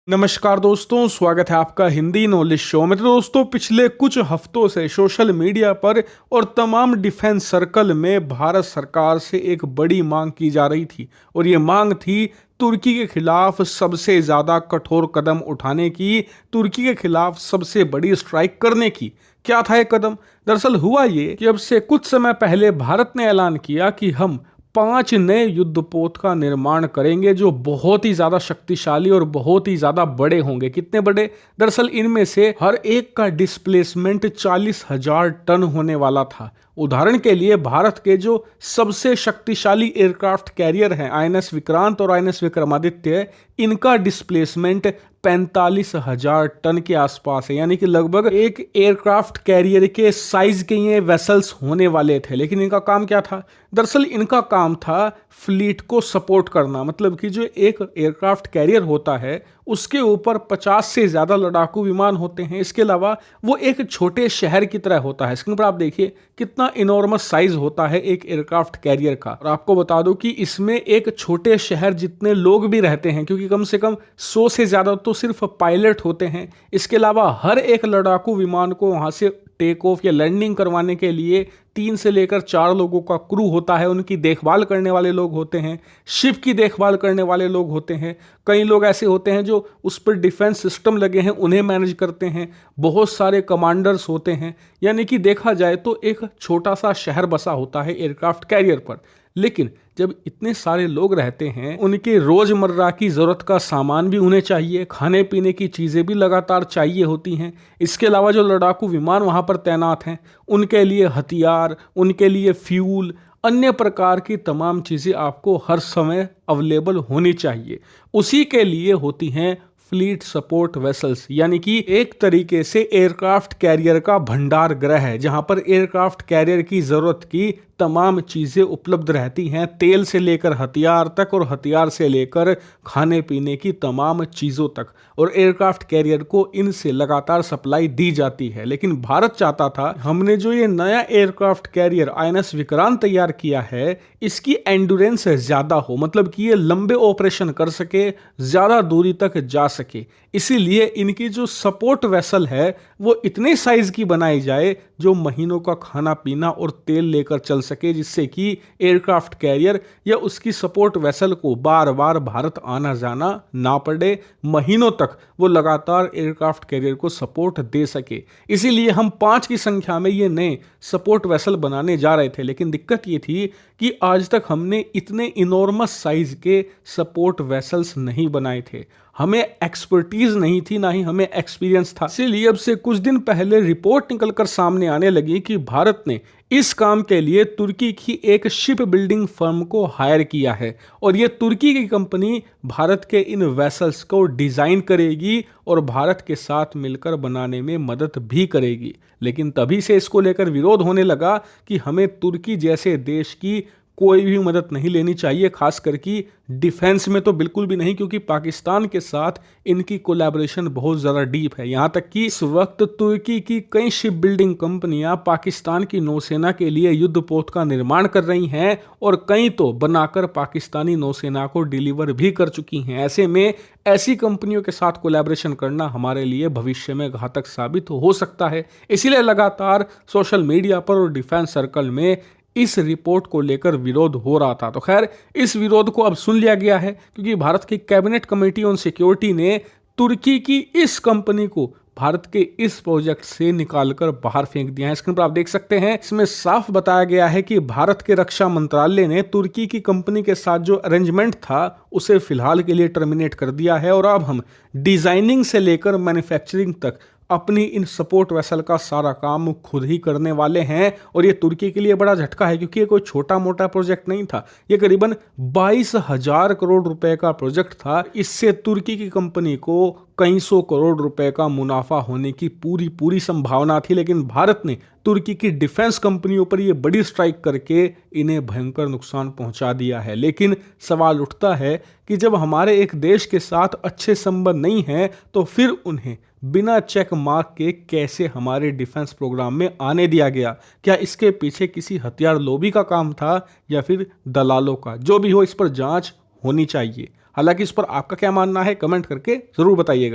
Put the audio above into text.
नमस्कार दोस्तों, स्वागत है आपका हिंदी नॉलेज शो में। तो दोस्तों, पिछले कुछ हफ्तों से सोशल मीडिया पर और तमाम डिफेंस सर्कल में भारत सरकार से एक बड़ी मांग की जा रही थी और ये मांग थी तुर्की के खिलाफ सबसे ज़्यादा कठोर कदम उठाने की, तुर्की के खिलाफ सबसे बड़ी स्ट्राइक करने की। क्या था ये कदम? दरअसल हुआ ये कि अब से कुछ समय पहले भारत ने ऐलान किया कि हम 5 नए युद्धपोत का निर्माण करेंगे जो बहुत ही ज़्यादा शक्तिशाली और बहुत ही ज़्यादा बड़े होंगे। कितने बड़े? दरअसल इनमें से हर एक का डिस्प्लेसमेंट 40,000 टन होने वाला था। उदाहरण के लिए भारत के जो सबसे शक्तिशाली एयरक्राफ्ट कैरियर हैं आईएनएस विक्रांत और आईएनएस विक्रमादित्य, इनका डिस्प्लेसमेंट 45,000 टन के आसपास है। यानी कि लगभग एक एयरक्राफ्ट कैरियर के साइज के ये वेसल्स होने वाले थे। लेकिन इनका काम क्या था? दरअसल इनका काम था फ्लीट को सपोर्ट करना। मतलब कि जो एक एयरक्राफ्ट कैरियर होता है उसके ऊपर 50 से ज़्यादा लड़ाकू विमान होते हैं। इसके अलावा वो एक छोटे शहर की तरह होता है। स्क्रीन पर आप देखिए कितना इनॉर्मस साइज होता है एक एयरक्राफ्ट कैरियर का। और आपको बता दूं कि इसमें एक छोटे शहर जितने लोग भी रहते हैं, क्योंकि कम से कम 100 से ज़्यादा तो सिर्फ पायलट होते हैं। इसके अलावा हर एक लड़ाकू विमान को वहाँ से टेक ऑफ या लैंडिंग करवाने के लिए 3 से लेकर 4 लोगों का क्रू होता है। उनकी देखभाल करने वाले लोग होते हैं, शिप की देखभाल करने वाले लोग होते हैं। कई लोग ऐसे होते हैं जो उस पर डिफेंस सिस्टम लगे हैं, उन्हें मैनेज करते हैं। बहुत सारे कमांडर्स होते हैं। यानी कि देखा जाए तो एक छोटा सा शहर बसा होता है एयरक्राफ्ट कैरियर पर। लेकिन जब इतने सारे लोग रहते हैं, उनके रोजमर्रा की जरूरत का सामान भी उन्हें चाहिए, खाने पीने की चीजें भी लगातार चाहिए होती हैं। इसके अलावा जो लड़ाकू विमान वहां पर तैनात हैं, उनके लिए हथियार, उनके लिए फ्यूल, अन्य प्रकार की तमाम चीजें आपको हर समय अवेलेबल होनी चाहिए। उसी के लिए होती हैं फ्लीट सपोर्ट वेसल्स, यानी कि एक तरीके से एयरक्राफ्ट कैरियर का भंडार गृह है जहां पर एयरक्राफ्ट कैरियर की जरूरत की तमाम चीजें उपलब्ध रहती हैं, तेल से लेकर हथियार तक और हथियार से लेकर खाने पीने की तमाम चीजों तक। और एयरक्राफ्ट कैरियर को इनसे लगातार सप्लाई दी जाती है। लेकिन भारत चाहता था हमने जो ये नया एयरक्राफ्ट कैरियर आईएनएस विक्रांत तैयार किया है, इसकी एंडुरेंस ज्यादा हो, मतलब कि ये लंबे ऑपरेशन कर सके, ज्यादा दूरी तक जा सके। इसीलिए इनकी जो सपोर्ट वेसल है वो इतने साइज की बनाई जाए जो महीनों का खाना पीना और तेल लेकर चल सके, जिससे कि एयरक्राफ्ट कैरियर या उसकी सपोर्ट वेसल को बार बार भारत आना जाना ना पड़े, महीनों तक वो लगातार एयरक्राफ्ट कैरियर को सपोर्ट दे सके। इसीलिए हम 5 की संख्या में ये नए सपोर्ट वेसल बनाने जा रहे थे। लेकिन दिक्कत ये थी कि आज तक हमने इतने इनॉर्मस साइज के सपोर्ट वेसल्स नहीं बनाए थे। हमें एक्सपर्टीज नहीं थी, ना ही हमें एक्सपीरियंस था। इसीलिए अब से कुछ दिन पहले रिपोर्ट निकलकर सामने आने लगी कि भारत ने इस काम के लिए तुर्की की एक शिप बिल्डिंग फर्म को हायर किया है और ये तुर्की की कंपनी भारत के इन वेसल्स को डिजाइन करेगी और भारत के साथ मिलकर बनाने में मदद भी करेगी। लेकिन तभी से इसको लेकर विरोध होने लगा कि हमें तुर्की जैसे देश की कोई भी मदद नहीं लेनी चाहिए, खास करके डिफेंस में तो बिल्कुल भी नहीं, क्योंकि पाकिस्तान के साथ इनकी कोलैबोरेशन बहुत ज़्यादा डीप है। यहाँ तक कि इस वक्त तुर्की की कई शिप बिल्डिंग कंपनियां पाकिस्तान की नौसेना के लिए युद्धपोत का निर्माण कर रही हैं और कई तो बनाकर पाकिस्तानी नौसेना को डिलीवर भी कर चुकी हैं। ऐसे में ऐसी कंपनियों के साथ कोलैबोरेशन करना हमारे लिए भविष्य में घातक साबित हो सकता है। इसीलिए लगातार सोशल मीडिया पर और डिफेंस सर्कल में इस रिपोर्ट को लेकर विरोध हो रहा था। तो खैर, इस विरोध को अब सुन लिया गया है, क्योंकि भारत की कैबिनेट कमेटी ऑन सिक्योरिटी ने तुर्की की इस कंपनी को भारत के इस प्रोजेक्ट से निकालकर बाहर फेंक दिया है। स्क्रीन पर आप देख सकते हैं, इसमें साफ बताया गया है कि भारत के रक्षा मंत्रालय ने तुर्की की कंपनी के साथ जो अरेंजमेंट था उसे फिलहाल के लिए टर्मिनेट कर दिया है और अब हम डिजाइनिंग से लेकर मैन्युफैक्चरिंग तक अपनी इन सपोर्ट वेसल का सारा काम खुद ही करने वाले हैं। और ये तुर्की के लिए बड़ा झटका है, क्योंकि ये कोई छोटा मोटा प्रोजेक्ट नहीं था। ये करीबन 22,000 करोड़ रुपए का प्रोजेक्ट था। इससे तुर्की की कंपनी को कई सौ करोड़ रुपए का मुनाफा होने की पूरी संभावना थी। लेकिन भारत ने तुर्की की डिफेंस कंपनियों पर यह बड़ी स्ट्राइक करके इन्हें भयंकर नुकसान पहुंचा दिया है। लेकिन सवाल उठता है कि जब हमारे एक देश के साथ अच्छे संबंध नहीं हैं, तो फिर उन्हें बिना चेक मार्क के कैसे हमारे डिफेंस प्रोग्राम में आने दिया गया? क्या इसके पीछे किसी हथियार लॉबी का काम था या फिर दलालों का? जो भी हो, इस पर जांच होनी चाहिए। हालांकि इस पर आपका क्या मानना है, कमेंट करके जरूर बताइएगा।